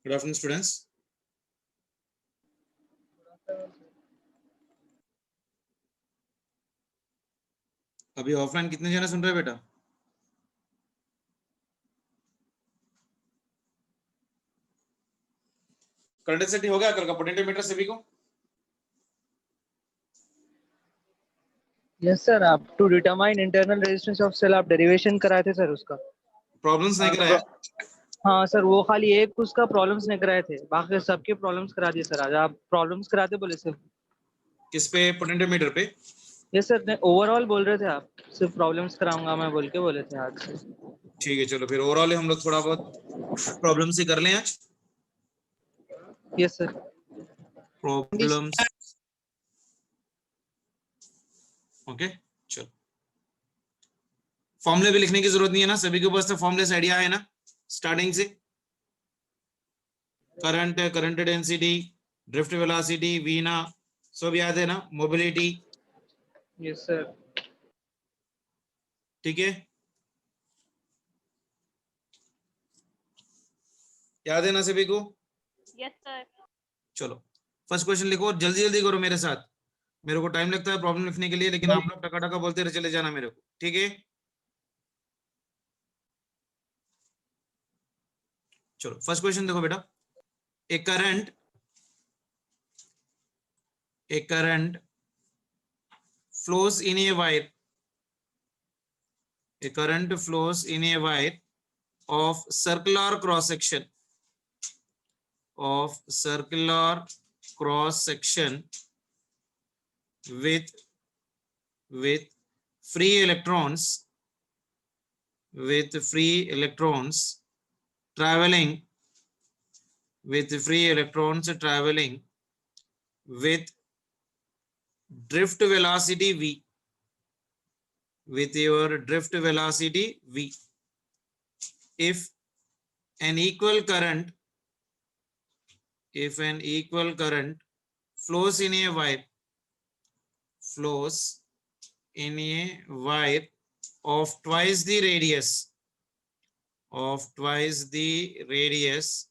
Good afternoon students. अभी offline कितने जने सुन रहे हैं बेटा? करंट सेटिंग हो गया कल का पोटेंशियोमीटर सभी को? यस सर, आप to determine internal resistance of cell आप डेरिवेशन कराए थे सर उसका। प्रॉब्लम्स नहीं कराया? हाँ सर, वो खाली एक उसका प्रॉब्लम्स नहीं कराए थे, बाकी सबके प्रॉब्लम्स करा दिए सर। आज आप प्रॉब्लम्स कराते बोले सर। किस पे? पोटेंशियोमीटर पे? यस सर, नहीं ओवरऑल बोल रहे थे आप, सिर्फ प्रॉब्लम्स कराऊंगा मैं बोल के बोले थे आज से। ठीक है, चलो फिर ओवरऑल हम लोग थोड़ा बहुत प्रॉब्लम्स ही कर लें आज। Yes sir. प्रॉब्लम्स, ओके चलो। फॉर्मूले भी लिखने की जरूरत नहीं है ना, सभी के पास तो फॉर्मूले से आइडिया है ना स्टार्टिंग से। Current, current density, drift velocity, V ना, सब याद है ना? Mobility, yes sir. ठीक है, याद है ना सभी को? Yes sir. चलो फर्स्ट क्वेश्चन लिखो, जल्दी जल्दी करो मेरे साथ, मेरे को टाइम लगता है प्रॉब्लम लिखने के लिए, लेकिन आप लोग टका टका बोलते रहे चले जाना मेरे को, ठीक है? चलो फर्स्ट क्वेश्चन देखो बेटा। ए current flows in a wire, a current flows in a wire of circular cross section, of circular cross section with free electrons, with free electrons traveling, with free electrons traveling with drift velocity v, with your drift velocity v. If an equal current, if an equal current flows in a wire, flows in a wire of twice the radius, of twice the radius,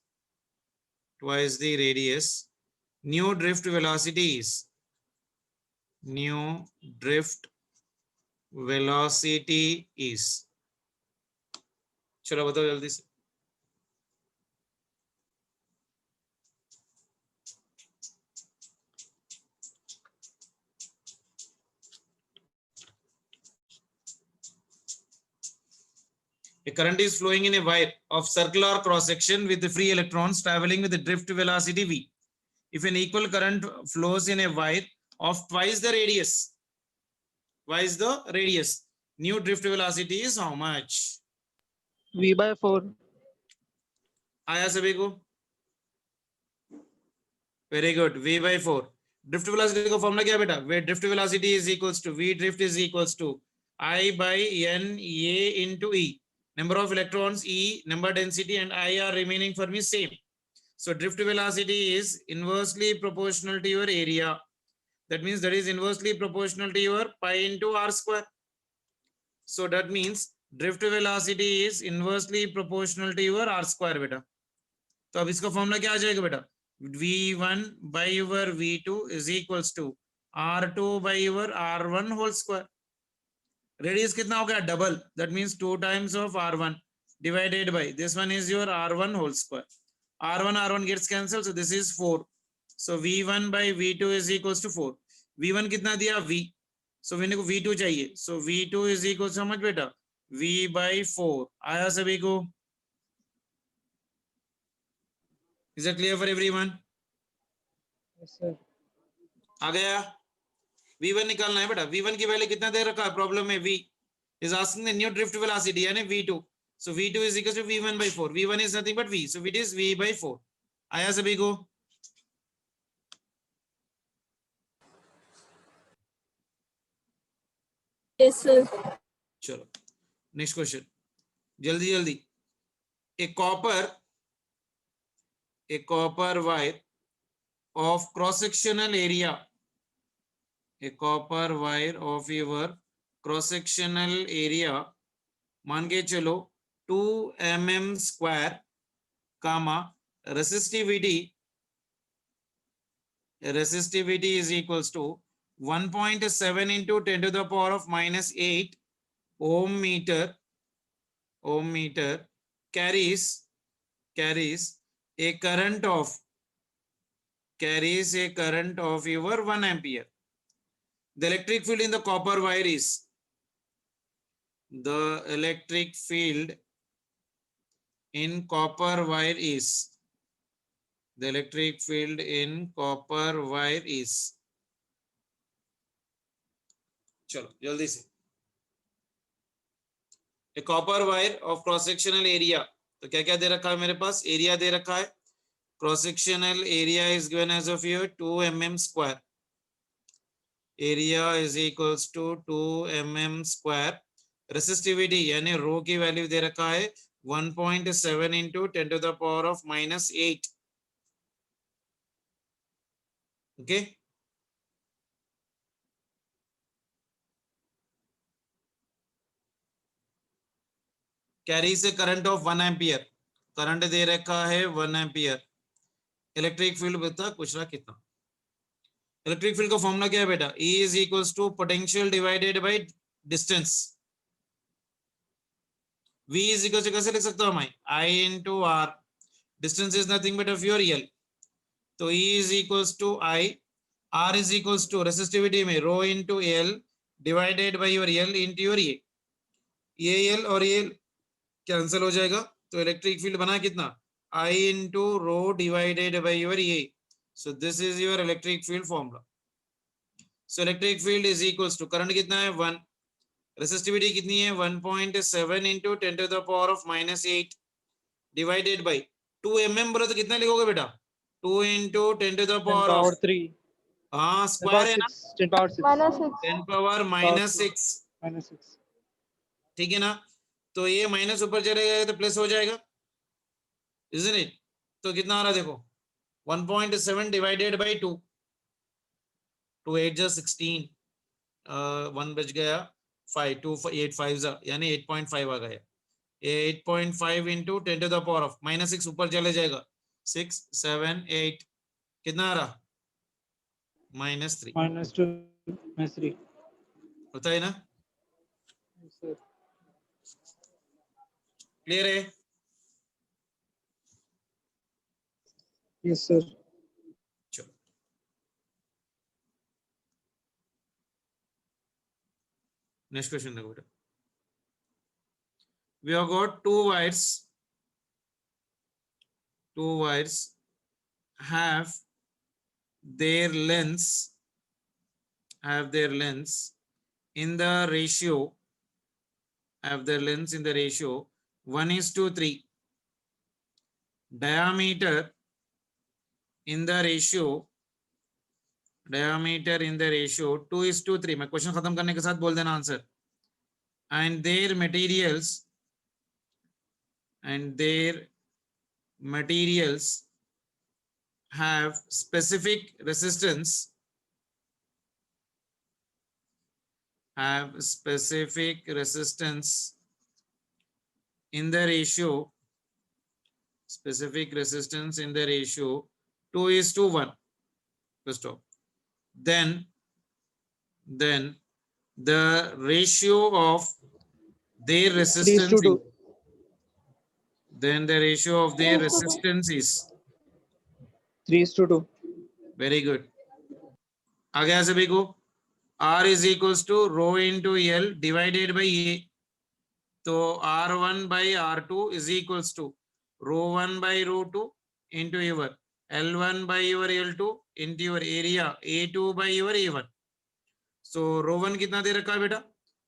twice the radius, new drift velocity is, new drift velocity is, चलो बताओ जल्दी से। A current is flowing in a wire of circular cross section with the free electrons traveling with the drift velocity v. If an equal current flows in a wire of twice the radius, twice the radius, new drift velocity is how much? V/4। आया सभी को? Very good, v/4। Drift velocity का formula क्या बेटा? V drift velocity is equals to v drift is equals to I by n a into e. Number of electrons e, number density and I are remaining for me same. So drift velocity is inversely proportional to your area. That means that is inversely proportional to your pi into r square. So that means drift velocity is inversely proportional to your r square बेटा। तो अब इसका formula क्या आ जाएगा बेटा? v1 by your v2 is equals to r2 by your r1 whole square. Radius कितना हो गया? Double, that means 2 times of r1 divided by this one is your r1 whole square. r1 gets cancelled, so this is 4. So v1 by v2 is equals to 4. v1 कितना दिया? v, so मैंने को v2 चाहिए, so v2 is equals to how much बेटा? v by 4। आया सभी को? Is it clear for everyone? Yes sir. आ गया? v1 निकालना है बेटा। v1 की वैल्यू कितना दे रखा है प्रॉब्लम में? v is asking the new drift velocity यानी v2, so v2 is equal to v1 by 4. v1 is nothing but v, so it is v by 4। आया सभी को? Yes sir. चलो नेक्स्ट क्वेश्चन, जल्दी जल्दी। A copper wire of cross sectional area, a copper wire of your cross sectional area, मान के चलो 2 mm square, comma resistivity is equals to 1.7 into 10 to the power of minus 8 ohm meter carries a current of your 1 ampere. The electric field in the copper wire is the electric field in copper wire is चलो जल्दी से a copper wire of cross sectional area. तो क्या क्या दे रखा है मेरे पास? Area दे रखा है. Cross sectional area is given as of here 2 mm square. Area is equals to 2 mm square. Resistivity यानी रो की वैल्यू दे रखा है 1.7 into 10 to the power of minus 8. Okay. Carries a current of 1 ampere. Current दे रखा है 1 ampere. Electric field बता पूछ रहा कितना. इलेक्ट्रिक फील्ड का फॉर्मूला क्या है बेटा? E is equals to potential divided by distance. V is equals to कैसे लिख सकता हूं मैं? I into R. Distance is nothing but of your L. तो E is equals to I. R is equals to resistivity में rho into L divided by your L into your A. ये L और ये cancel हो जाएगा. तो electric field बना कितना? I into rho divided by your A. So this is your electric field formula. So electric field is equals to current कितना है 1. Resistivity कितनी है 1.7 into 10 to the power of minus 8 divided by 2 mm बोला तो कितना लिखोगे बेटा? 2 into 10 to the power of 3. हाँ स्क्वायर है ना? 10 power 6. -10 power minus 6. -6. ठीक है ना? तो ये माइनस ऊपर चलेगा तो प्लस हो जाएगा. Isn't it? तो कितना आ रहा देखो 1.7 divided by 2. 2 8 जा 16. 1 बच गया 5. 2 8 5 जा यानी 8.5 आ गया. ये 8.5 into 10 to the power of minus 6 ऊपर चले जाएगा 6 7 8 कितना आ रहा -3. -2 होता है ना? क्लियर है? Yes sir. चलो नेक्स्ट क्वेश्चन देखो बेटा. We have got two wires have their lengths in the ratio 1:3. Diameter in the ratio 2:3. मैं क्वेश्चन खत्म करने के साथ बोल देना answer. And their materials have specific resistance in the ratio 2:1. First off, then the ratio of their resistance 3:2. then the ratio of their resistance is 3:2. very good. आ गया सभी को? R is equals to rho into L divided by A. तो R1 by R2 is equals to rho 1 by rho 2 into your L1 by your L2 into your area A2 by your A1. So rho 1 कितना दे रखा है बेटा?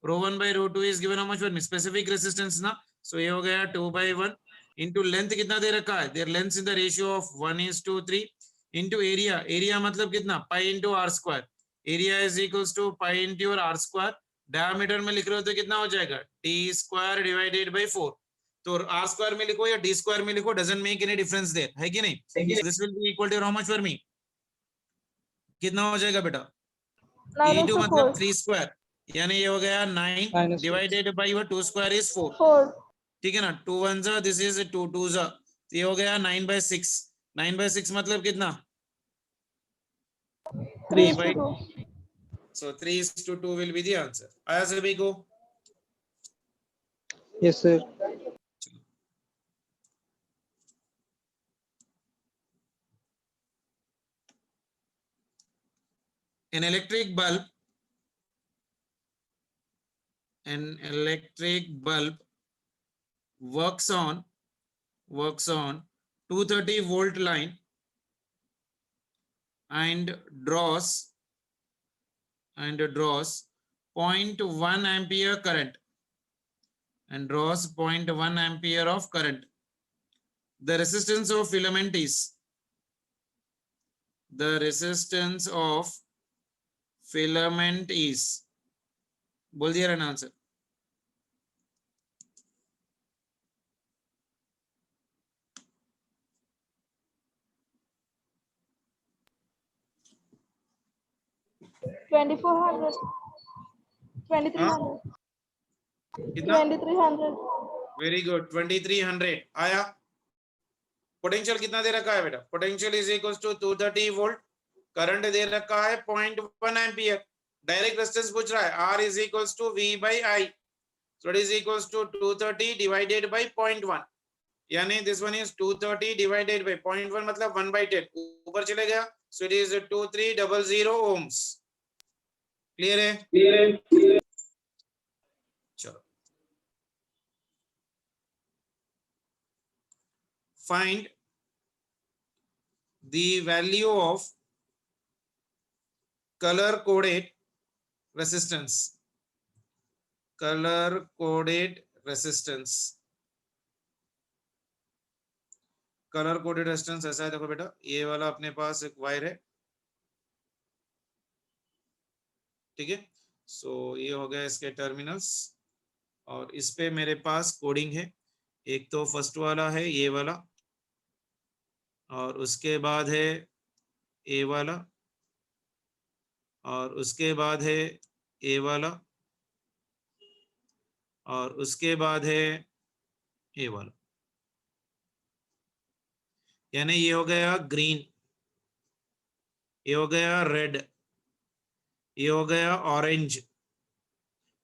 Rho 1 by rho 2 is given how much? Specific resistance ना. So ये हो गया 2/1 into length कितना दे रखा है? Their lengths in the ratio of 1:3 into area. Area मतलब कितना? Pi into R square. Area is equals to pi into your R square. Diameter में लिख रहे हो तो कितना हो जाएगा? D square divided by 4. तो R square में लिखो या D square में लिखो, doesn't make any difference there. है कि नहीं? So this will be equal to how much for me? कितना हो जाएगा बेटा? E2 मतलब 3 square. यानी ये हो गया 9 divided by your 2 square is 4. ठीक है ना? 2 1 जा, this is 2 2 जा, ये हो गया 9/6. 9/6 मतलब कितना? 3 3 by 2. so 3:2 will be the answer. आया सभी को? Yes, sir. An electric bulb works on 230-volt line and draws 0.1 ampere current and draws 0.1 ampere of current. The resistance of filament is बोल दिया ना आंसर. $2,400. हाँ? 2,300. कितना? 2,300. Very good. 2300 आया. Potential कितना दे रखा है बेटा? Potential is equal to 230 volt. Current दे रखा है 0.1 एम्पियर. डायरेक्ट रेजिस्टेंस पूछ रहा है. R is equal to V by I. So it is equals to 230 divided by 0.1. यानी this one is 230 divided by 0.1 मतलब 1/10. ऊपर चले गया. So it is 2300 ohms. Clear है? चलो. Find the value of color coded resistance. Color coded resistance. Colour coded resistance ऐसा है. देखो बेटा, ये वाला अपने पास एक वायर है. ठीक है. सो ये हो गया इसके टर्मिनल्स और इस पे मेरे पास कोडिंग है. एक तो फर्स्ट वाला है ये वाला और उसके बाद है ए वाला और उसके बाद है ए वाला और उसके बाद है ए वाला. यानी ये हो गया ग्रीन, ये हो गया रेड, ये हो गया ऑरेंज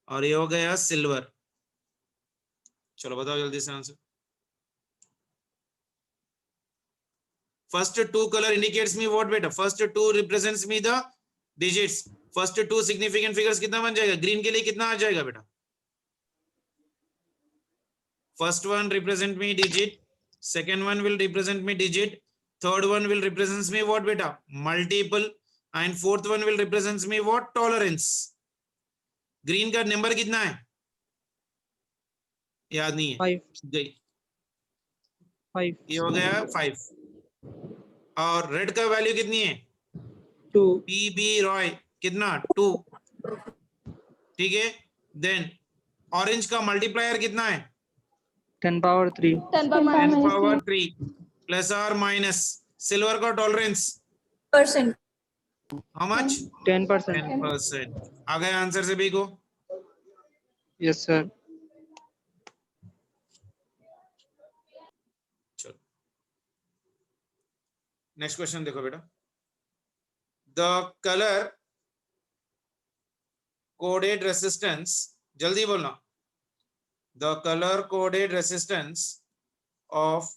और ये हो गया सिल्वर. चलो बताओ जल्दी से answer. First two color indicates me what बेटा? First two represents me the digits. First two significant figures कितना बन जाएगा? ग्रीन के लिए कितना आ जाएगा बेटा? First one represent me digit, second one will represent me digit, third one will represents me what beta? Multiple, and fourth one will represents me what? Tolerance. Green का number कितना है? याद नहीं है. 5. ये हो गया 5 और रेड का वैल्यू कितनी है? 2. PB रॉय कितना? 2. ठीक है. देन ऑरेंज का मल्टीप्लायर कितना है? 10 power 3. 10 power 3 प्लस और माइनस. सिल्वर का टॉलरेंस %. How much? 10%. 10%. आ गया आंसर से भी को. Yes, sir. चलो नेक्स्ट क्वेश्चन देखो बेटा. द कलर कोडेड रेसिस्टेंस, जल्दी बोलना. The colour coded resistance of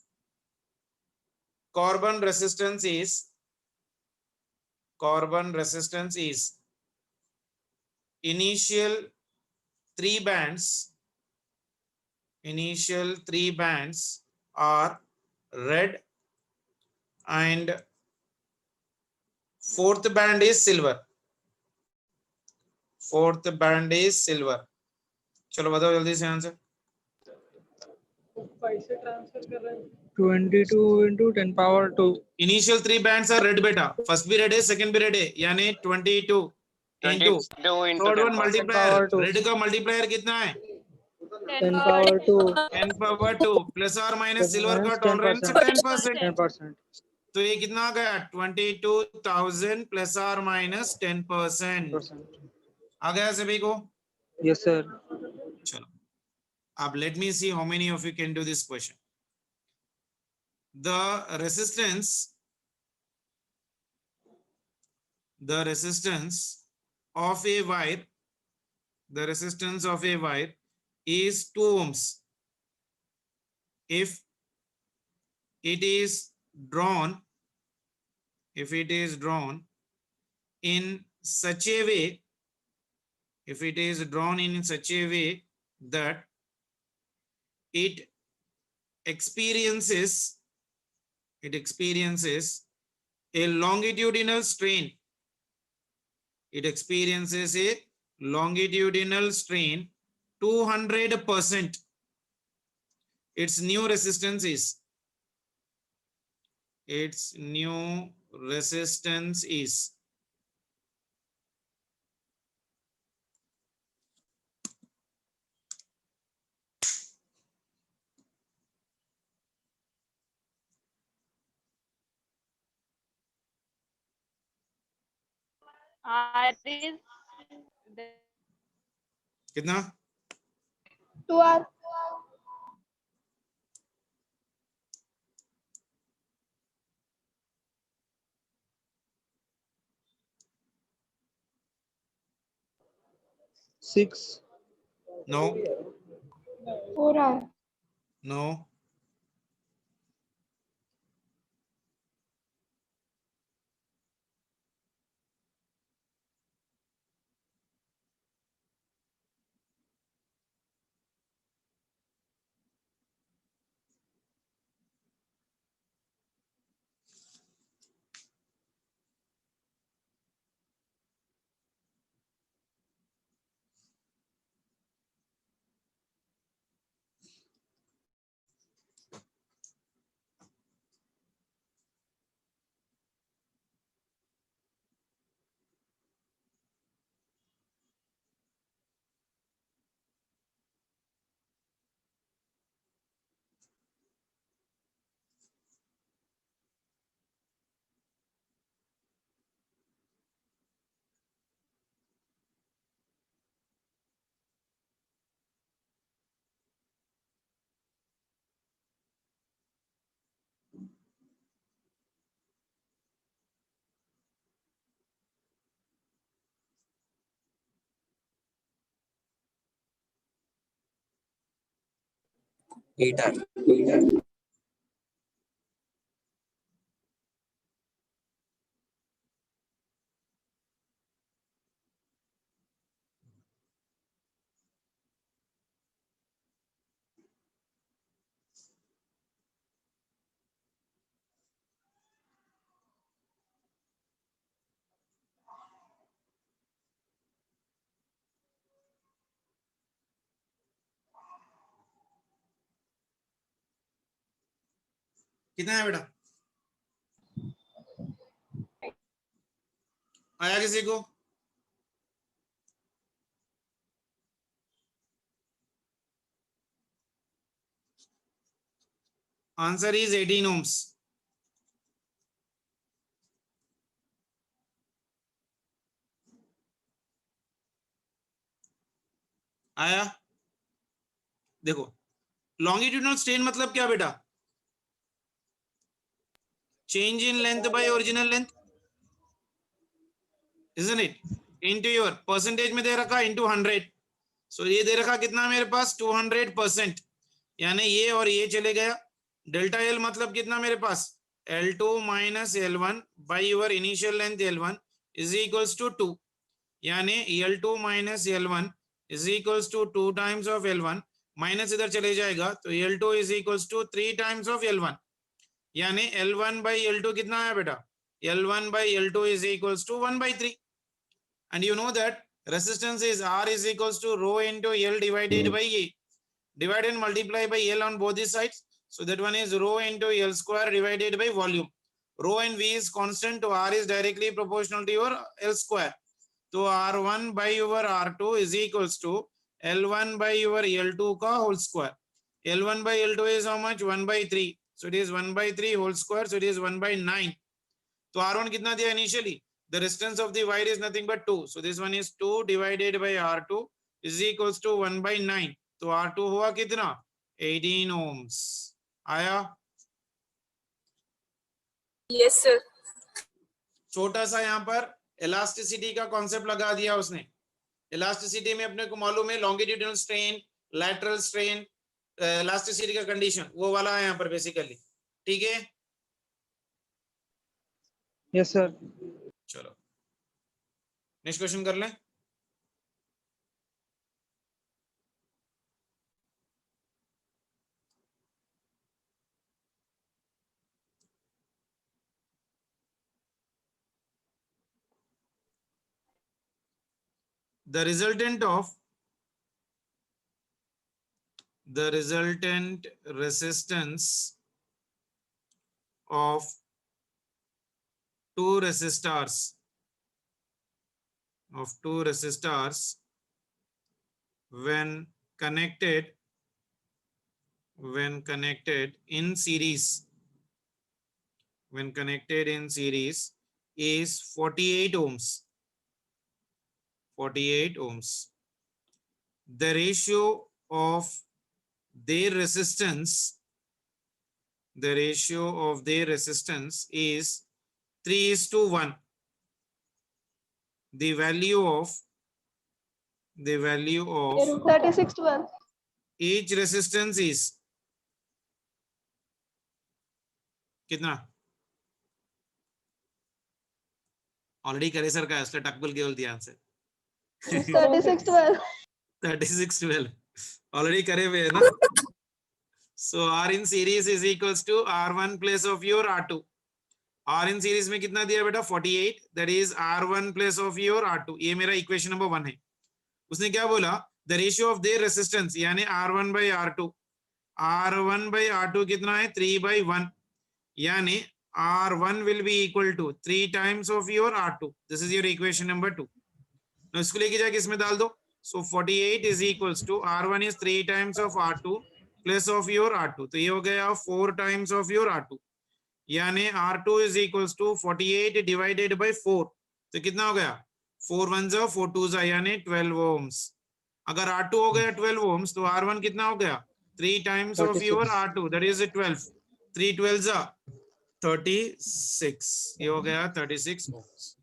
carbon resistance is initial three bands are red and fourth band is silver. चलो बताओ जल्दी से answer. 22 into 10 power 2. Initial 3 bands are red बेटा. First भी रेड है, second भी रेड है, यानी 22 into third one multiplier. Red का मल्टीप्लायर कितना है? 10 power 2. 10 पावर 2 प्लस और माइनस सिल्वर का 10%. टॉलरेंस 10%. 10%. तो ये कितना आ गया? 22,000 प्लस और माइनस 10%. 10%. आ गया सभी को? Yes, sir. चलो अब let me see how many of you can do this question. the resistance of a wire, the resistance of a wire is 2 ohms if it is drawn, if it is drawn in such a way, if it is drawn in such a way that it experiences a longitudinal strain, it experiences a longitudinal strain 200%, its new resistance is, R is कितना? 2R. Six. No, 4R. no. कितना है बेटा? आया किसी को? Answer is 18 ohms. आया? देखो, longitudinal strain मतलब क्या बेटा? Change in length bye original length, isn't it? Into your percentage में दे रखा into 100. सो ये दे रखा कितना मेरे पास 200%, यानी ये और ये चले गया. डेल्टा एल मतलब कितना मेरे पास L2 minus L1 by your initial length L1 is equals to 2, यानी L2 minus L1 is equals to 2 times of L1, minus इधर चले जाएगा तो L2 is equals to 3 times of L1, यानी L1 बाई L2 कितना है बेटा? L1 by L2 is equals to 1/3. and you know that resistance is R is equals to rho into L divided by A, divide and multiply by L on both the sides, so that one is rho into L square divided by volume. Rho and V is constant, so R is directly proportional to your L square, so R1 by your R2 is equals to L1 by your L2 ka whole square. L1 by L2 is how much? 1/3, so it is 1/3 whole square, so it is 1/9. तो R1 कितना दिया initially? The resistance of the wire is nothing but 2. So this one is 2 divided by R2 is equals to 1/9. तो R2 हुआ कितना? 18 ohms. आया? Yes, sir. छोटा सा यहाँ पर इलास्टिसिटी का कॉन्सेप्ट लगा दिया उसने। इलास्टिसिटी में अपने को मालूम है longitudinal strain, lateral strain, elasticity का कंडीशन वो वाला है यहाँ पर बेसिकली। ठीक है, यस सर। चलो नेक्स्ट क्वेश्चन कर लें। The resultant resistance of two resistors when connected in series is 48 ohms. 48 ohms. The ratio of their resistance is 3:1. The value of 36:1. each resistance is कितना? ऑलरेडी करे sir का, इसलिए टकबल केवल दिया answer 36:12. 36:12 already करे हुए है ना। So R in series is equals to R1 plus of your R2. R in series में कितना दिया बेटा 48, that is R1 plus of your R2. ये मेरा इक्वेशन नंबर 1 है। उसने क्या बोला, the ratio of their resistance यानी R1 by R2, R1 by R2 कितना है 3/1, यानी R1 will be equal to 3 times of your R2. This is your equation number 2. Now इसको लेके जाके इसमें डाल दो। So 48 is equals to R1 is 3 times of R2 plus of your R2. तो ये हो गया 4 times of your R2, यानी R2 is equals to 48 divided by 4. तो कितना हो गया 4 1 जा 4 2 जा यानी 12 ohms. अगर R2 हो गया 12 ohms तो R1 कितना हो गया 3 times of your R2, that is 12. 3 12 जा 36, ये हो गया 36 ohms.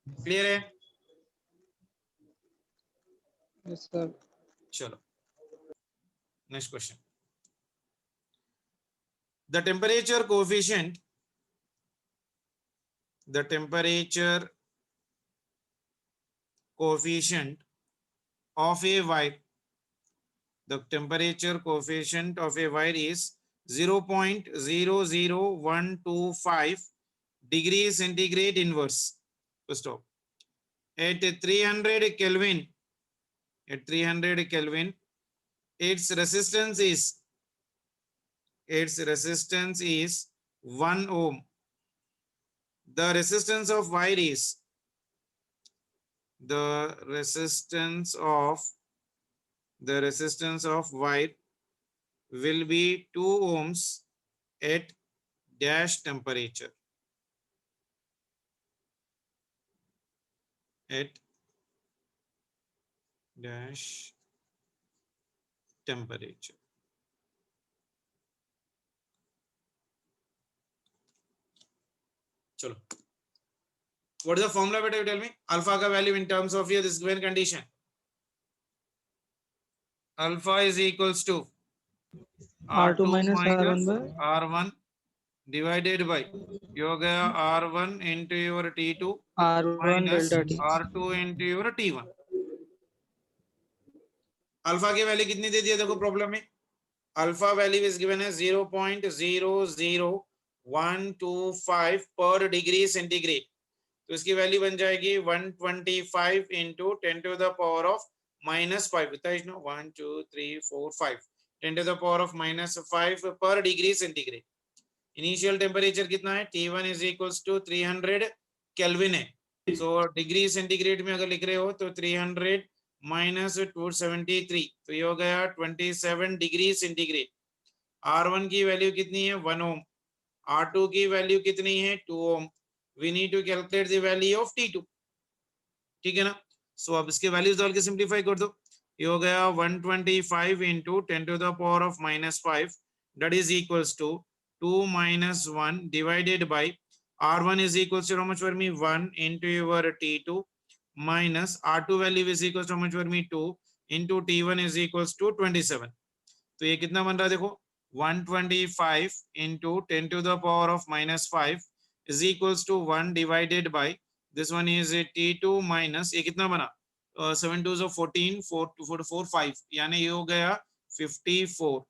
क्लियर है? Yes sir. चलो next question. The temperature coefficient of a wire, the temperature coefficient of a wire is 0.00125 degrees centigrade inverse. Stop. At 300 Kelvin, its resistance is 1 ohm. The resistance of wire will be 2 ohms at dash temperature. At dash temperature. चलो, what is the formula बेटा, you tell me. Alpha का value in terms of here this given condition. Alpha is equals to R2 minus R1 divided by ये हो गया R1 into your T2 R1 minus delta T. R2 into your T1. Alpha की value कितनी दे दिया देखो problem में। Alpha value is given है 0.00125 पर डिग्री सेंटीग्रेड, तो इसकी वैल्यू बन जाएगी 125 into 10 to the power of minus 5. 1 2 3 4 5 10 to the power of minus 5 पर डिग्री सेंटीग्रेड। इनिशियल टेम्परेचर कितना है T1 is equals to 300 kelvin है। सो डिग्री सेंटीग्रेड में अगर लिख रहे हो तो 300 minus 273, तो ये हो गया 27 डिग्री सेंटीग्रेड। R1 की वैल्यू कितनी है 1 ओम, R2 की वैल्यू कितनी है 2 ohm. We need to calculate the value of T2, ठीक है ना। सो अब इसके वैल्यूज डाल के सिंप्लीफाई कर दो। ये हो गया 125 into 10 to the power of minus 5, that is equals to 2 minus 1 divided by R1 is equals to how much for me? 1 into your T2 minus R2 value is equals to how much for me? 2 into T1 is equals to 27. तो ये कितना बन रहा है देखो 125 into 10 to the power of minus 5 is equals to 1 divided by this one is a T2 minus ये कितना बना 7 2 so 14 4 5 यानी ये हो गया 54.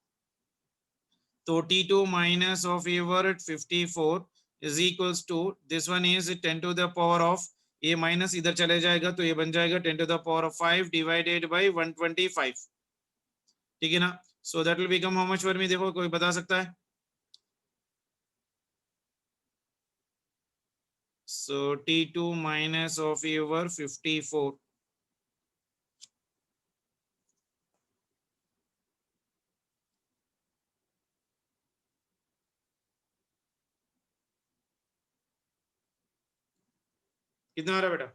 तो T2 minus of your 54 is equals to this one is 10 to the power of ये minus इधर चले जाएगा तो ये बन जाएगा 10 to the power of 5 divided by 125. ठीक है ना. So that will become how much for me? देखो कोई बता सकता है? So T2 minus of your 54. कितना आ रहा है बेटा?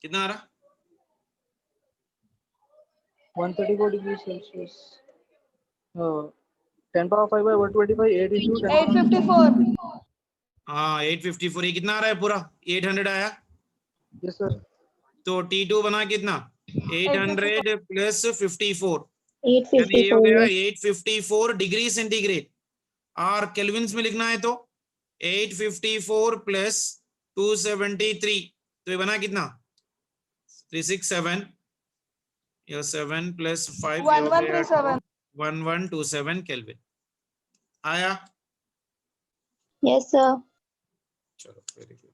कितना आ रहा? 134 degrees Celsius. 10 power 5 by 125 8 into 10 854. हाँ 854. ये कितना आ रहा है पूरा? 800 आया. yes sir. तो T2 बना कितना? 800 plus 54. यानी ये हो 854. गया 854 डिग्री सेंटीग्रेड. और केल्विन्स में लिखना है तो 854 plus 273. तो ये बना कितना? 367. ये 7 plus 5 1137. 1127 केल्विन आया. Yes sir. चलो very good.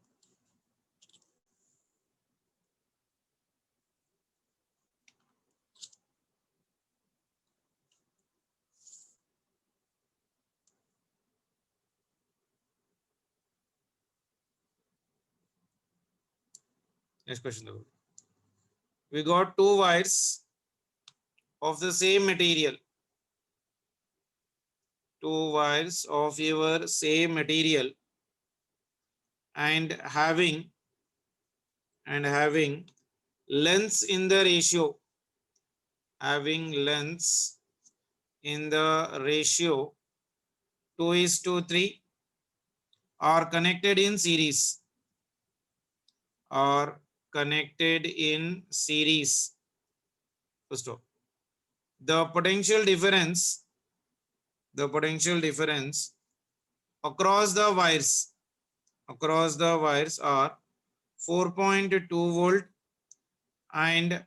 Next question. We got two wires of the same material. Two wires of your same material and having lengths in the ratio. Having lengths in the ratio 2:3 are connected in series. Are connected in series. First of all, the potential difference across the wires are 4.2 volt and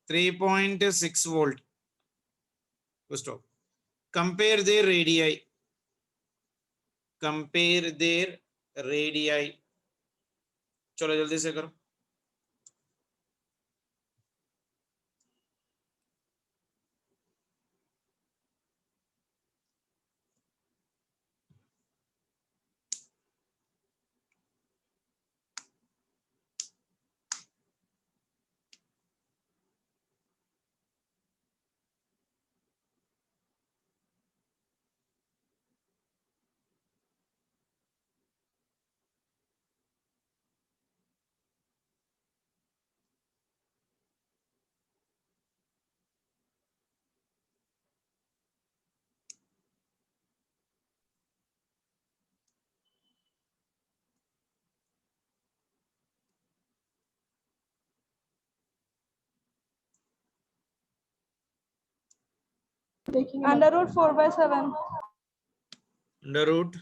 3.6 volt. First of all, compare their radii. चलो जल्दी से करो. Under root 4/7. Under root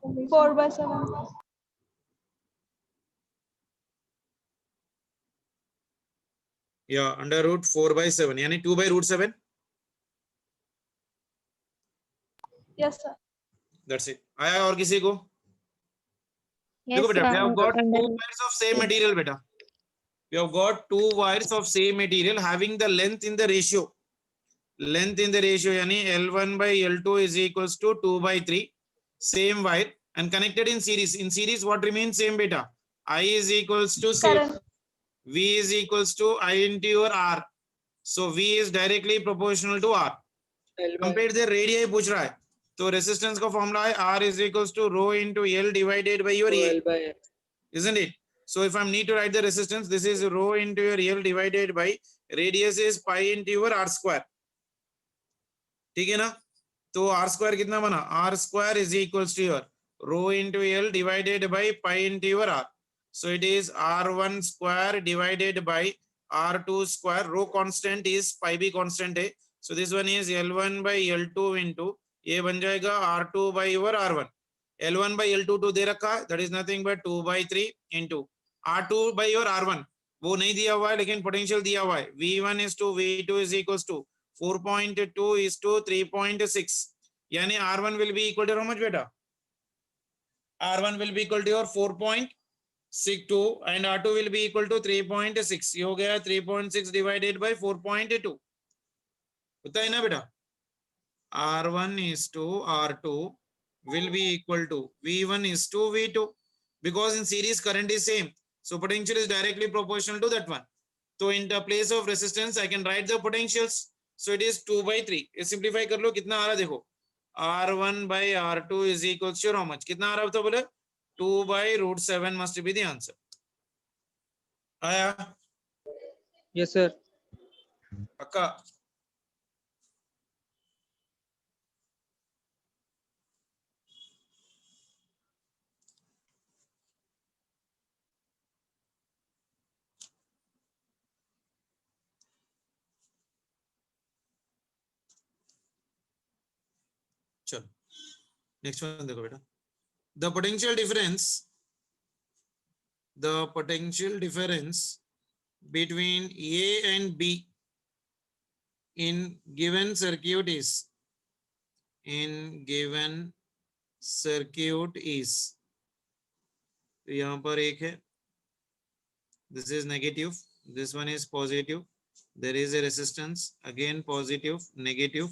4/7. yeah under root 4/7 यानी 2/√7. Yes sir. That's it. आया और किसी को? Yes देखो बेटा, sir. we have got two pairs of same material बेटा. We have got two wires of same material having the length in the ratio. Length in the ratio yani L1 by L2 is equals to 2 by 3. Same wire and connected in series. In series, what remains same beta? I is equals to same. Current. V is equals to I into your R. So V is directly proportional to R. Complete the radii पूछ रहा है. तो resistance का formula है R is equals to rho into L divided by your A. Isn't it? So if I need to write the resistance, this is rho into your L divided by radius is pi into your R square. ठीक है ना? तो R square कितना बना? R square is equals to your rho into L divided by pi into your R. So it is R1 square divided by R2 square. Rho constant is pi b constant है. So this one is L1 by L2 into ये बन जाएगा R2 by your R1. L1 by L2 तो दे रखा है. That is nothing but 2 by 3 into R2 by your R1. वो नहीं दिया हुआ है लेकिन पोटेंशियल दिया हुआ है. V1 is to V2 is equals to 4.2 is to 3.6. यानी R1 will be equal to how much beta? R1 will be equal to your 4.62 and R2 will be equal to 3.6. ये हो गया 3.6 divided by 4.2. होता है ना बेटा? R1 is to R2 will be equal to V1 is to V2 because in series current is same. So potential is directly proportional to that one. So in the place of resistance, I can write the potentials. So it is 2 by 3. ये simplify कर लो कितना आ रहा देखो. R1 by R2 is equals to how much? कितना आ रहा था बोले? 2 by root 7 must be the answer. आया? Yes, sir. पक्का? चलो नेक्स्ट वन देखो बेटा. The potential difference between A and B in given circuit is तो यहाँ पर एक है, this is negative, this one is positive, there is a resistance, again positive, negative,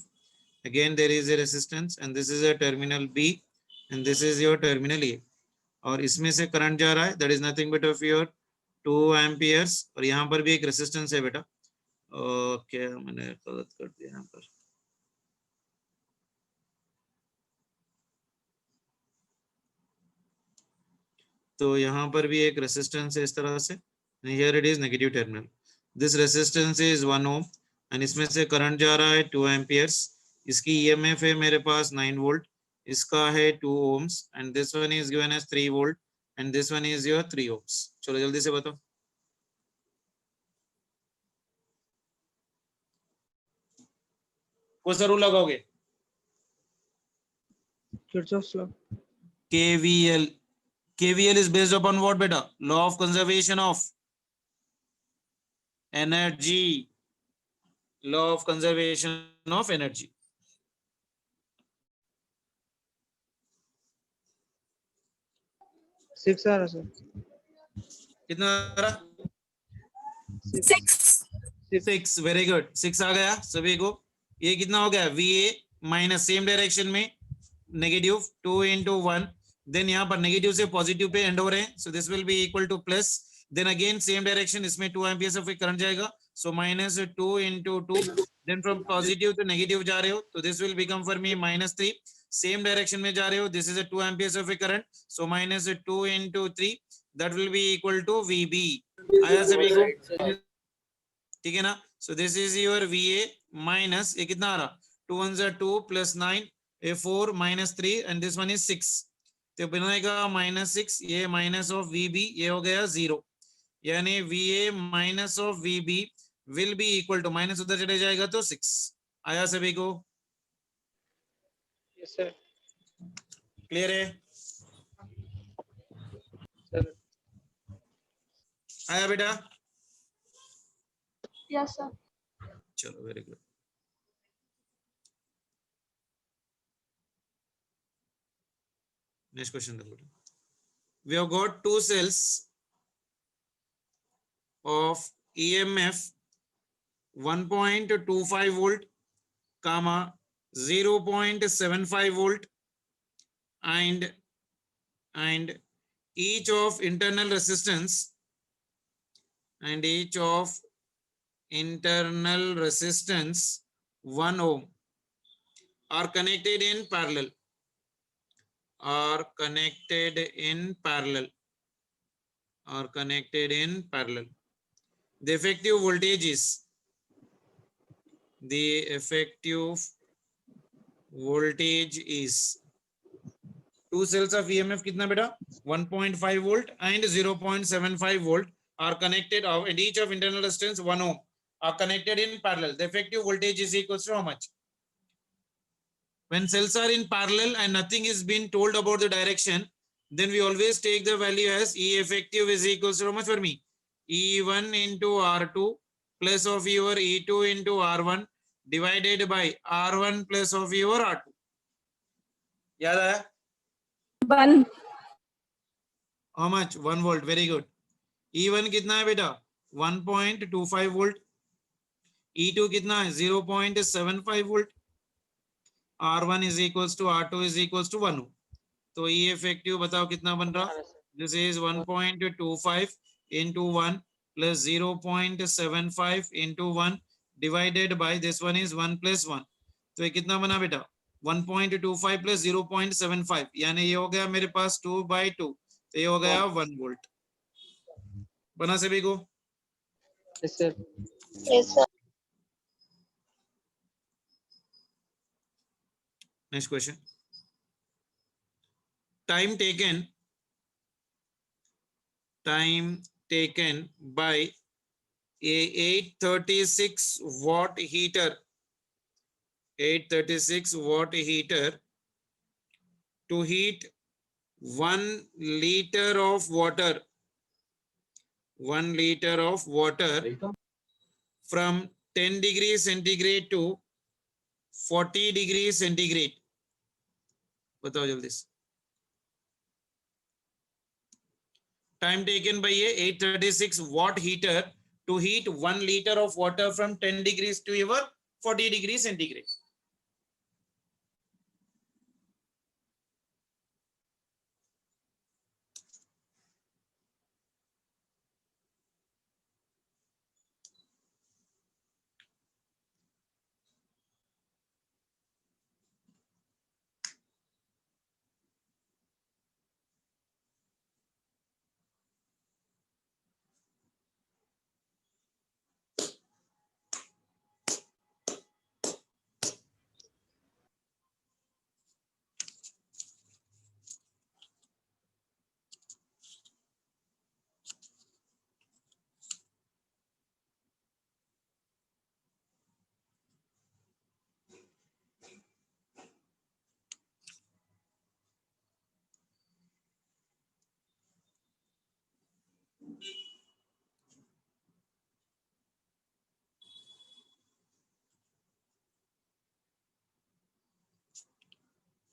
again there is a resistance, and this is a terminal B and this is your terminal A. और इसमें से current जा रहा है, that is nothing but of your 2 amperes. और यहाँ पर भी एक रेसिस्टेंस है बेटा. ओके मैंने गलत कर दिया यहाँ पर. तो यहाँ पर भी एक रेसिस्टेंस है इस तरह से. Here it is negative terminal. This resistance is 1 ohm and इसमें से करंट जा रहा है 2 amperes. इसकी EMF है मेरे पास 9 volt. इसका है 2 ohms and this one is given as 3 volt and this one is your 3 ohms. चलो जल्दी से बताओ. कौन सा रूल लगाओगे? Kirchhoff's law. KVL. KVL is based upon what beta? Law of conservation of energy. Law of conservation of energy. Six आ रहा sir. कितना आ रहा? 6. Very good. 6 आ गया सभी को. ये कितना हो गया? VA माइनस सेम डायरेक्शन में नेगेटिव 2 into 1. देन यहाँ पर नेगेटिव से पॉजिटिव पे एंड हो रहे हैं. So this will be equal to plus. Then again same direction, इसमें 2 एम्पियर ऑफ करंट जाएगा. So minus 2 into 2. Then from positive to negative जा रहे हो तो this will become for me -3. Same direction में जा रहे हो, this is 2 ampere of current. So -2 into 3 that will be equal to VB. आया सभी को? ठीक है ना? सो this is your VA minus ये कितना आ रहा? 2 1s are 2 plus 9 a 4 -3 and this one is 6. तो बनेगा -6. ये माइनस ऑफ VB ये हो गया 0. यानी VA minus of VB will be equal to minus उधर चले जाएगा तो 6. आया सभी को? Yes, sir. क्लियर है? Sir. आया बेटा? Yes, sir. चलो very good. Next question. We have got 2 cells of EMF 1.25 volt, comma 0.75 volt, and each of internal resistance and each of internal resistance 1 ohm are connected in parallel, are connected in parallel, are connected in parallel. The effective voltage is, the effective voltage is, two cells of EMF कितना बेटा 1.5 volt and 0.75 volt are connected and each of internal resistance 1 ohm are connected in parallel. The effective voltage is equals to how much? When cells are in parallel and nothing is being told about the direction, then we always take the value as E effective is equals to how much for me? E1 into R2 plus of your E2 into R1 divided by R1 plus of your R2. याद आया? 1. How much? 1 volt. Very good. E1 कितना है बेटा? 1.25 volt. E2 कितना है? 0.75 volt. R1 is equals to R2 is equals to 1. तो E effective बताओ कितना बन रहा? This is 1.25 into 1 plus 0.75 into 1 divided by this one is 1 plus 1. तो ये कितना बना बेटा? 1.25 plus 0.75 यानी ये हो गया मेरे पास 2/2. तो ये हो गया 1 volt. बना सभी को? Yes, sir. Yes, sir. Next question. Time taken by a 836 watt heater, 836 watt heater to heat 1 liter of water, 1 liter of water from 10 degrees centigrade to 40 degrees centigrade. बताओ जल्दी से. Time taken by a 836 watt heater to heat 1 liter of water from 10 degrees to your 40 degrees centigrade.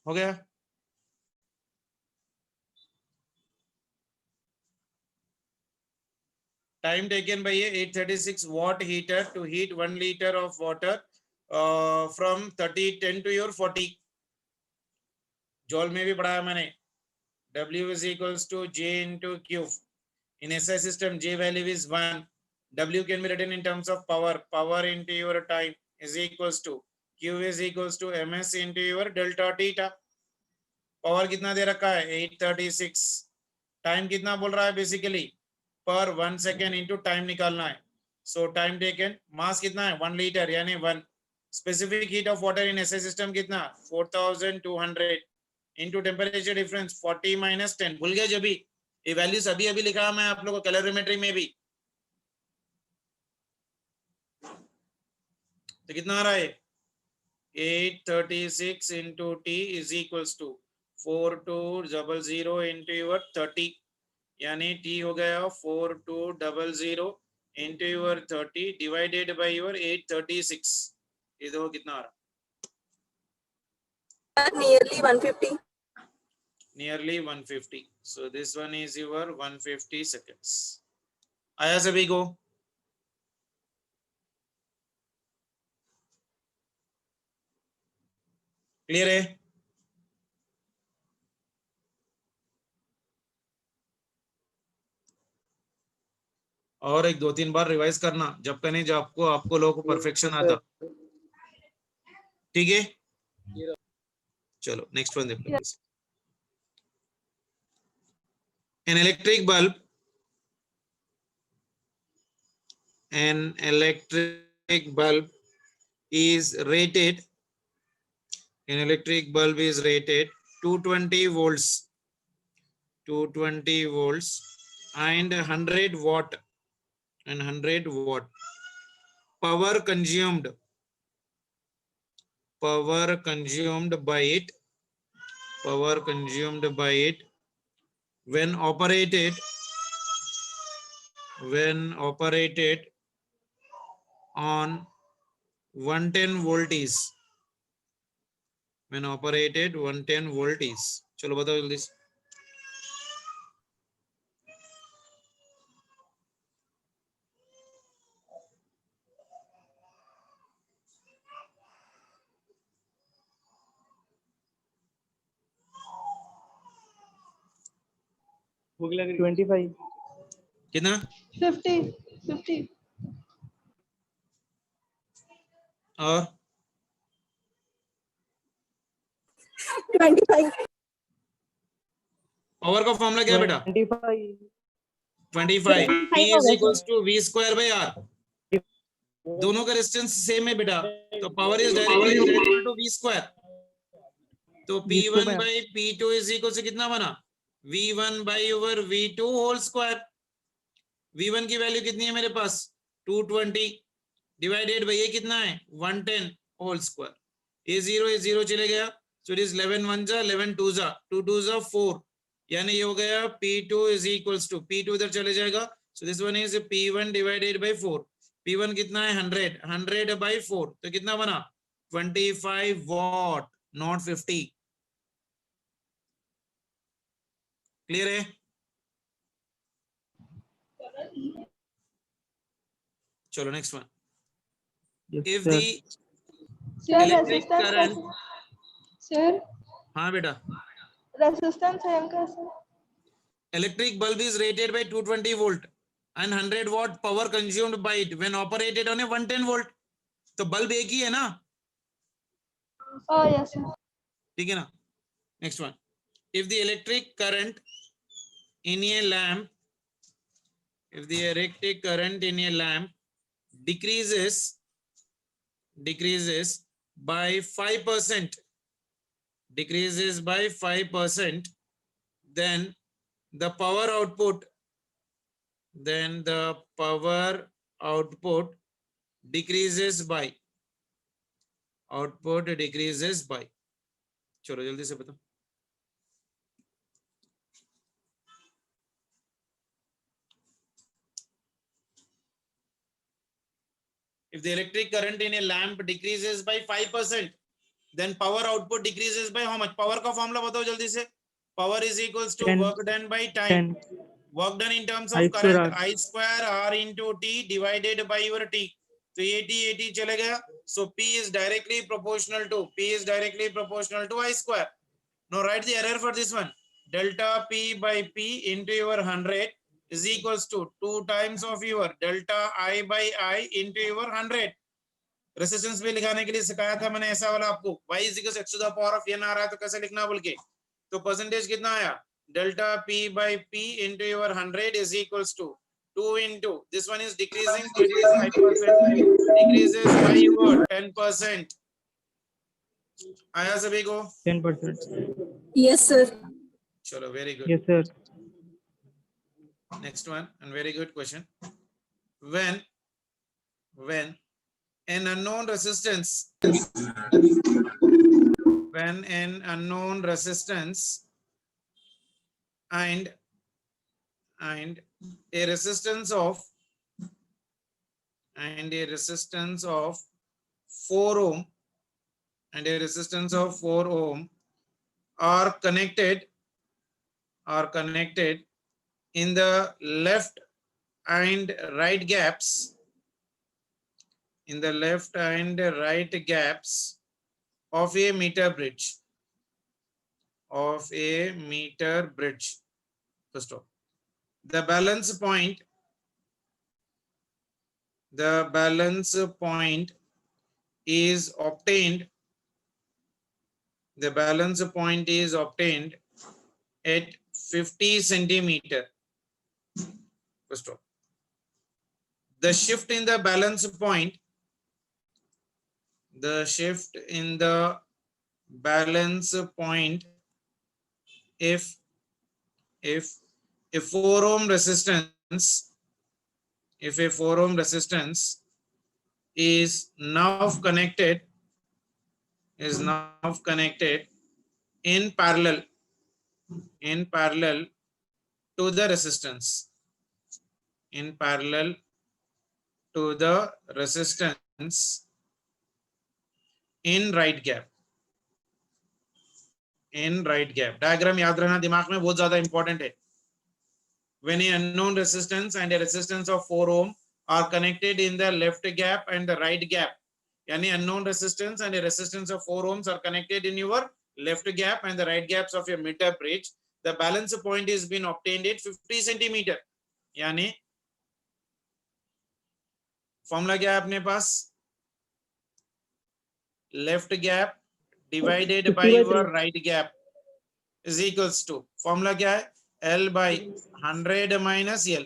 हो गया? Time taken by a 836 watt heater to heat 1 liter of water from 10 to your 40. joule में भी पढ़ाया मैंने. W is equals to J into Q. In SI system, J value is 1. W can be written in terms of power. Power into your time is equals to Q is equals to MS into your delta theta. Power कितना दे रखा है? 836. Time कितना बोल रहा है basically? Per 1 second into time निकालना है. So time taken. Mass कितना है? 1 liter यानी 1. Specific heat of water in SI system कितना? 4200 into temperature difference 40 minus 10. भूल गया जब भी ये वैल्यूज अभी अभी लिखा मैं आप लोगों को कैलोरीमेट्री में भी. तो कितना आ रहा है? 836 into T is equals to 4200 into your 30 यानी T हो गया 4200 into your 30 divided by your 836. ये देखो कितना आ रहा? Nearly 150. Nearly 150. So this one is your 150 seconds. आया सभी को? क्लियर है? और एक 2-3 बार रिवाइज करना, जब कहीं जब आपको लोगों को परफेक्शन आता, ठीक है? चलो नेक्स्ट वन देखो। An electric bulb, an electric bulb is rated, an electric bulb is rated 220 volts, 220 volts and 100 watt, and 100 watt. Power consumed by it, power consumed by it when operated on 110 volt is, when operated 110 volt is. चलो बताओ जल्दी से। भूख लग रही 25 कितना? 50. और 25. Power का फॉर्मूला क्या है बेटा? 25 25 P is equals to V square by R. दोनों का रेजिस्टेंस सेम है बेटा, तो power is directly proportional to V square. तो P1 by P2 is equal से कितना बना? V1 by over V2 whole square. V1 की वैल्यू कितनी है मेरे पास? 220 डिवाइडेड बाय ये कितना है? 110 होल स्क्वायर. ये 0 चले गया, सो इट इज 11 1 जा 11 2 जा 2 2 जा 4, यानी ये हो गया P2 is equals to, P2 इधर चले जाएगा, so this one is P1 divided by 4. P1 कितना है? 100 by 4, तो कितना बना? 25 वॉट, नॉट 50. क्लियर है? चलो next one. If the Sir, electric current, Sir, हाँ बेटा, resistance है इनका sir. electric bulb is rated by 220 volt and 100 watt power consumed by it when operated on a 110 volt. तो बल्ब एक ही है ना? Oh yes sir. ठीक है ना? Next one. If the electric current in a lamp, if the electric current in a lamp decreases by 5%, decreases by 5%, then the power output decreases by, चलो जल्दी से बताओ. If the electric current in a lamp decreases by 5%, then power output decreases by how much? Power का formula बताओ जल्दी से. Power is equals to 10. work done by time. 10 Work done in terms I of square current, R. I square R into T divided by your T. तो ये T चले गया. So P is directly proportional to I square. Now write the error for this one. Delta P by P into your 100 is equals to 2 times of your delta I by I into your 100. Resistance भी लिखाने के लिए सिखाया था मैंने ऐसा वाला आपको. Y is equals x to the power of n आ रहा है तो कैसे लिखना बोल के. तो परसेंटेज कितना आया? Delta P by P into your 100 is equals to 2 into, this one is decreasing, so it is 5%, decreases by what? 10%. आया सभी को? 10%. Yes sir. चलो very good. Yes sir. Next one, and very good question. When an unknown resistance, and a resistance of 4 ohm are connected in the left and right gaps, of a meter bridge, of a meter bridge. First of all, the balance point is obtained. The balance point is obtained at 50 centimeter. First of all, the shift in the balance point, if a 4 ohm resistance, if a 4 ohm resistance is now connected in parallel to the resistance, in parallel to the resistance in right gap. Diagram याद रखना दिमाग में, बहुत ज्यादा important है. When an unknown resistance and a resistance of 4 ohm are connected in the left gap and the right gap, यानी unknown resistance and a resistance of 4 ohms are connected in your left gap and the right gaps of your meter bridge, the balance point is been obtained at 50 centimeter. यानी formula क्या है अपने पास? Left gap divided by your right gap is equals to, formula क्या है? L by 100 minus L.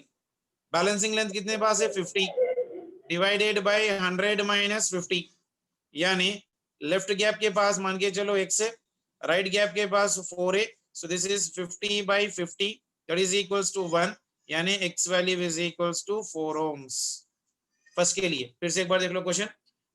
Balancing length कितने पास है? 50 डिवाइडेड बाय 100 minus 50, यानी लेफ्ट गैप के पास मान के चलो 1 से, राइट गैप के पास 4 है, so this is 50 by 50 that is equals to 1, यानी x value is equals to 4 ohms. First के लिए फिर से एक बार देख लो question.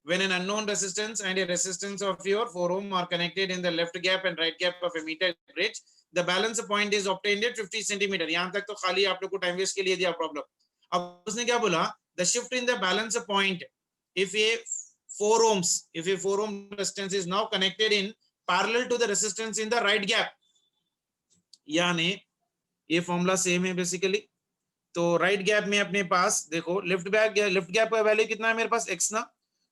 When an unknown resistance and a resistance of your 4 ohm are connected in the left gap and right gap of a meter bridge, the balance point is obtained at 50 centimeter. यहाँ तक तो खाली आप लोग को time waste के लिए दिया प्रॉब्लम. अब उसने क्या बोला? The shift in the balance point, if a 4 ohm resistance is now connected in parallel to the resistance in the right gap, यानी ये फॉर्मूला सेम है बेसिकली. तो राइट गैप में अपने पास देखो लेफ्ट गैप का वैल्यू कितना है मेरे पास? x ना.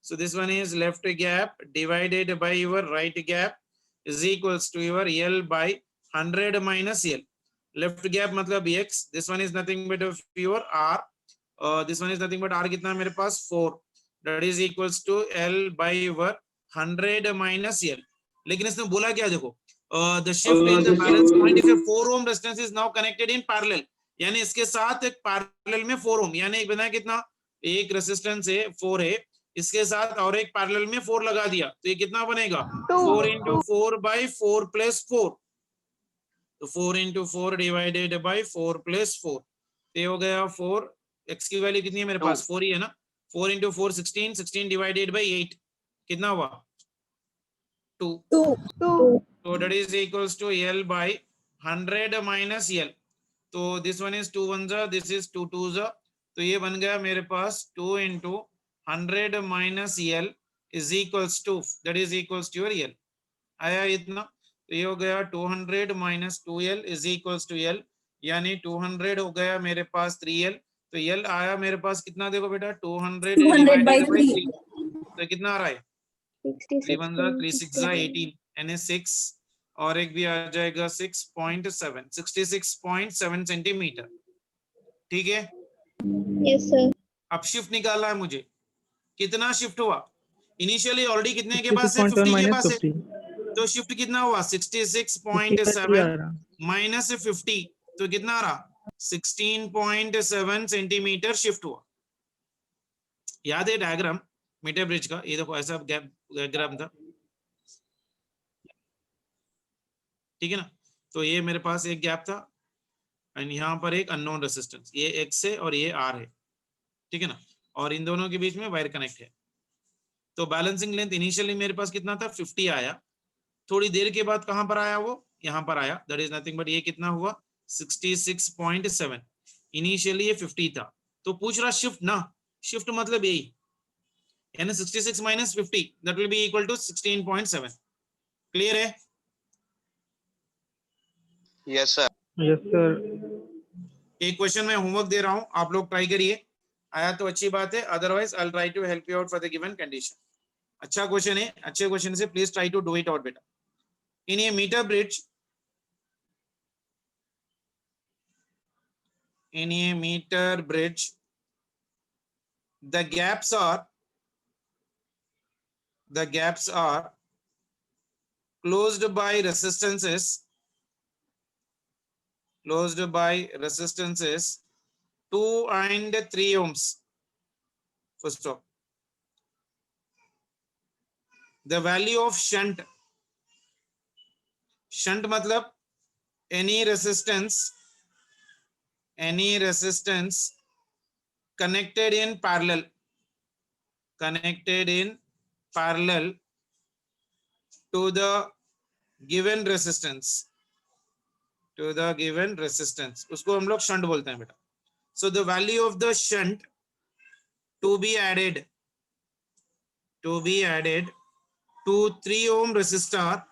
So this one is left gap divided by your right gap is equals to your L by 100 minus L. Left gap मतलब x. This one is nothing but of your R. This one is nothing but R कितना मेरे पास? 4. That is equals to L by your 100 minus L. लेकिन इसने बोला क्या देखो? The shift in the balance point if a 4 ohm resistance is now connected in parallel. यानी इसके साथ एक पैरेलल में 4 ohm, यानी एक बना कितना? एक रेजिस्टेंस है 4 है, इसके साथ और एक पैरेलल में 4 लगा दिया, तो ये कितना बनेगा? 4 into 4 by 4 plus 4. तो 4 into 4 divided by 4 plus 4, ये हो गया 4. x की वैल्यू कितनी है मेरे पास? 4 ही है ना. 4 into 4 16, 16 divided by 8 कितना हुआ? 2. So that is equals to L by 100 minus L. तो this one is 2 1s, this is 2 2s, तो ये बन गया मेरे पास 2 into 100 minus L is equals to, that is equals to your L. आया इतना, तो ये हो गया 200 minus 2L is equals to L, यानी 200 हो गया मेरे पास 3L. तो L आया मेरे पास कितना? देखो बेटा 200 divided by 3, तो कितना आ रहा है? 3 1s 3 6s 18 यानी 6, और एक भी आ जाएगा 6.7, 66.7 सेंटीमीटर. ठीक है? Yes, sir. अब शिफ्ट निकालना है मुझे. कितना शिफ्ट हुआ? इनिशियली ऑलरेडी कितने के पास है? 50 के पास है, तो शिफ्ट कितना हुआ? 66.7 माइनस 50, तो कितना आ रहा? 16.7 सेंटीमीटर शिफ्ट हुआ. याद है डायग्राम मीटर ब्रिज का? ये देखो ऐसा डायग्राम था, ठीक है ना. तो ये मेरे पास एक गैप था एंड यहाँ पर एक अननोन रेजिस्टेंस, ये x है और ये R है, ठीक है ना, और इन दोनों के बीच में वायर कनेक्ट है. तो बैलेंसिंग लेंथ इनिशियली मेरे पास कितना था? 50 आया. थोड़ी देर के बाद कहां पर आया? वो यहाँ पर आया. दैट इज नथिंग बट ये कितना हुआ? 66.7. इनिशियली ये 50 था, तो पूछ रहा शिफ्ट ना. शिफ्ट मतलब यही, यानी 66 minus 50 that will be equal to 16.7. Clear है? Yes, sir. Yes, sir. एक क्वेश्चन मैं होमवर्क दे रहा हूं, आप लोग ट्राई करिए. आया तो अच्छी बात है, otherwise I will try to help you out for the given condition. अच्छा क्वेश्चन है, अच्छे क्वेश्चन से please try to do it out बेटा. In a meter bridge, the gaps are closed by resistances 2 and 3 ohms. First off, the value of shunt मतलब any resistance connected in parallel to the given resistance उसको हम लोग shunt बोलते हैं बेटा. So the value of the shunt to be added to 3 ohm resistor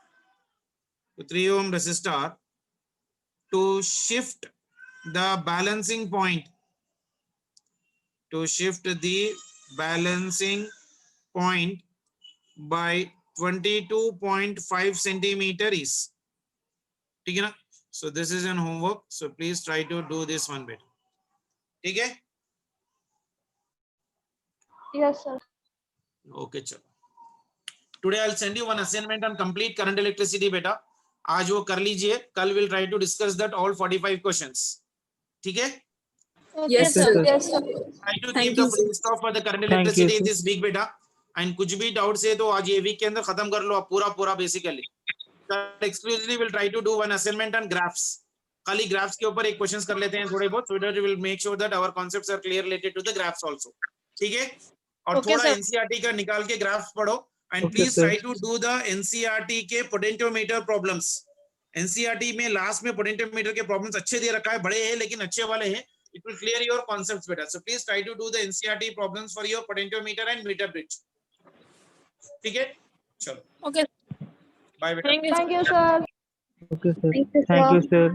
to shift the balancing point by 22.5 centimeter is. ठीक है ना? So this is an homework, so please try to do this one bit. ठीक है? Yes, sir. Okay, चलो. Today I'll send you one assignment on complete current electricity बेटा. आज वो कर लीजिए. कल we'll try to discuss that all 45 questions. ठीक है? Yes, sir. sir. Yes, sir. Try to Thank keep the you, sir. full stop for the current Thank you, electricity sir. this week बेटा. And कुछ भी doubts है तो आज ये week के अंदर खत्म कर लो आप पूरा basically. Exclusively will try to do one assignment on graphs. खाली graphs के ऊपर एक क्वेश्चंस कर लेते हैं थोड़े बहुत, so that we will make sure that our concepts are clear related to the graphs also. ठीक है? और Okay, थोड़ा sir. NCERT का निकाल के graphs पढ़ो and Okay, please sir. try to do the NCERT के potentiometer problems. NCERT में लास्ट में potentiometer के problems अच्छे दे रखा है, बड़े हैं लेकिन अच्छे वाले हैं. It will clear your concepts better. So please try to do the NCERT problems for your potentiometer and meter bridge. ठीक है? चलो. Okay. Bye बेटा. Thank you. Thank you, sir. Okay, sir. Thank you, Thank sir. you, sir.